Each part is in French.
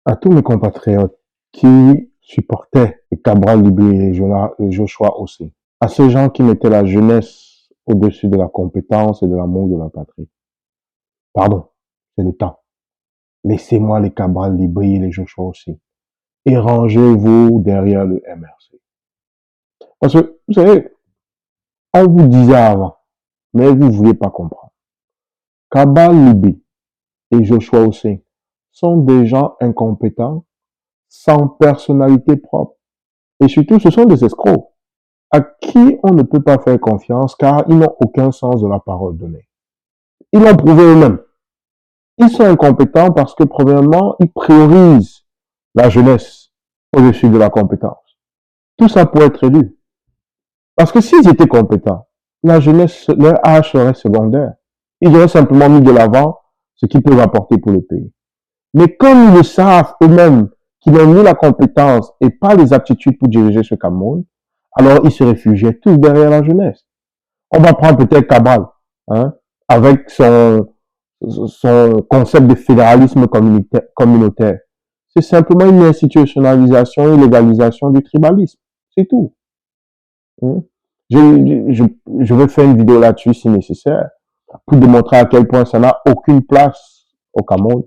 À tous mes compatriotes qui supportaient les Cabral Libé et Joshua aussi, à ces gens qui mettaient la jeunesse au-dessus de la compétence et de l'amour de la patrie. Pardon, c'est le temps. Laissez-moi les Cabral Libé et les Joshua aussi. Et rangez-vous derrière le MRC. Parce que, vous savez, on vous disait avant, mais vous ne vouliez pas comprendre. Cabral Libé et Joshua aussi sont des gens incompétents, sans personnalité propre. Et surtout, ce sont des escrocs à qui on ne peut pas faire confiance car ils n'ont aucun sens de la parole donnée. Ils l'ont prouvé eux-mêmes. Ils sont incompétents parce que, premièrement, ils priorisent la jeunesse au-dessus de la compétence. Tout ça pour être élu. Parce que s'ils étaient compétents, la jeunesse, leur âge serait secondaire. Ils auraient simplement mis de l'avant ce qu'ils peuvent apporter pour le pays. Mais comme ils le savent eux-mêmes qu'ils n'ont ni la compétence et pas les aptitudes pour diriger ce Cameroun, alors ils se réfugiaient tous derrière la jeunesse. On va prendre peut-être Cabral, hein, avec son concept de fédéralisme communautaire. C'est simplement une institutionnalisation et légalisation du tribalisme. C'est tout. Hein. Je vais faire une vidéo là-dessus si nécessaire, pour démontrer à quel point ça n'a aucune place au Cameroun.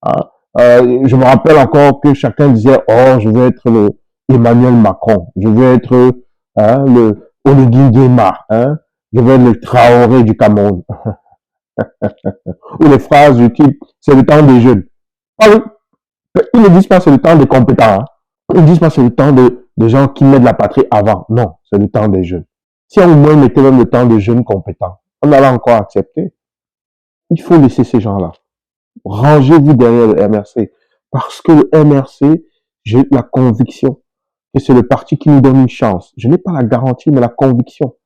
Hein. Je me rappelle encore que chacun disait, oh, je veux être le Emmanuel Macron, je veux être le Oligui Nguema, je veux être le Traoré du Cameroun. Ou les phrases du type, c'est le temps des jeunes. Ah oui, ils ne disent pas c'est le temps des compétents. Hein. Ils ne disent pas c'est le temps de gens qui mettent la patrie avant. Non, c'est le temps des jeunes. Si au moins mettait même le temps des jeunes compétents, on allait encore accepter. Il faut laisser ces gens-là. Rangez-vous derrière le MRC. Parce que le MRC, j'ai la conviction que c'est le parti qui nous donne une chance. Je n'ai pas la garantie, mais la conviction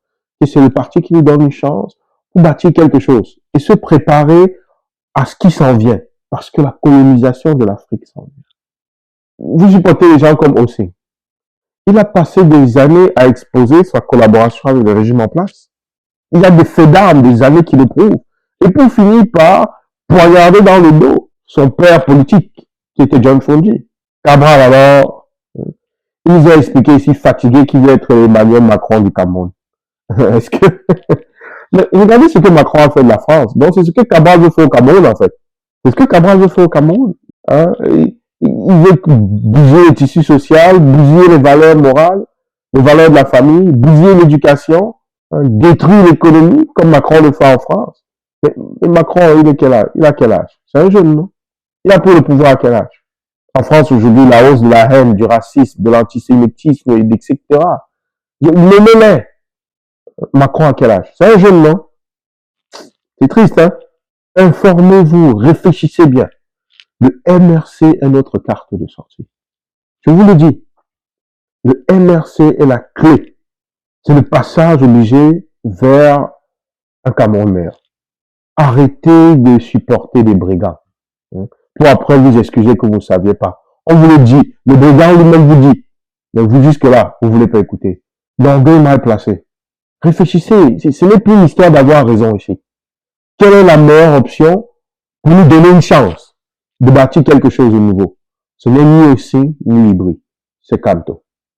que c'est le parti qui nous donne une chance pour bâtir quelque chose et se préparer à ce qui s'en vient. Parce que la colonisation de l'Afrique s'en vient. Vous supportez les gens comme Ossé. Il a passé des années à exposer sa collaboration avec le régime en place. Il a des faits d'armes, des années qui le prouvent. Et pour finir par poignarder dans le dos son père politique, qui était John Fonji. Cabral, alors, il nous a expliqué ici, fatigué, qu'il veut être Emmanuel Macron du Cameroun. Est-ce que... Mais regardez ce que Macron a fait de la France. Donc, c'est ce que Cabral veut faire au Cameroun, en fait. C'est ce que Cabral veut faire au Cameroun. Hein? Il veut bousiller le tissu social, bousiller les valeurs morales, les valeurs de la famille, bousiller l'éducation, hein, détruire l'économie, comme Macron le fait en France. Mais Macron, il a quel âge? C'est un jeune, non? Il a pris le pouvoir à quel âge? En France, aujourd'hui, la hausse de la haine, du racisme, de l'antisémitisme, etc. Nommez-les. Macron à quel âge? C'est un jeune, non? C'est triste, hein? Informez-vous, réfléchissez bien. Le MRC est notre carte de sortie. Je vous le dis, le MRC est la clé. C'est le passage obligé vers un Cameroun meilleur. Arrêtez de supporter des brigands. Pour après vous excuser que vous ne saviez pas. On vous le dit. Le brigand lui-même vous dit. Mais vous jusque-là, vous ne voulez pas écouter. L'orgueil mal placé. Réfléchissez. Ce n'est plus l'histoire d'avoir raison ici. Quelle est la meilleure option pour nous donner une chance de bâtir quelque chose de nouveau? Ce n'est ni aussi ni hybride. C'est Canto.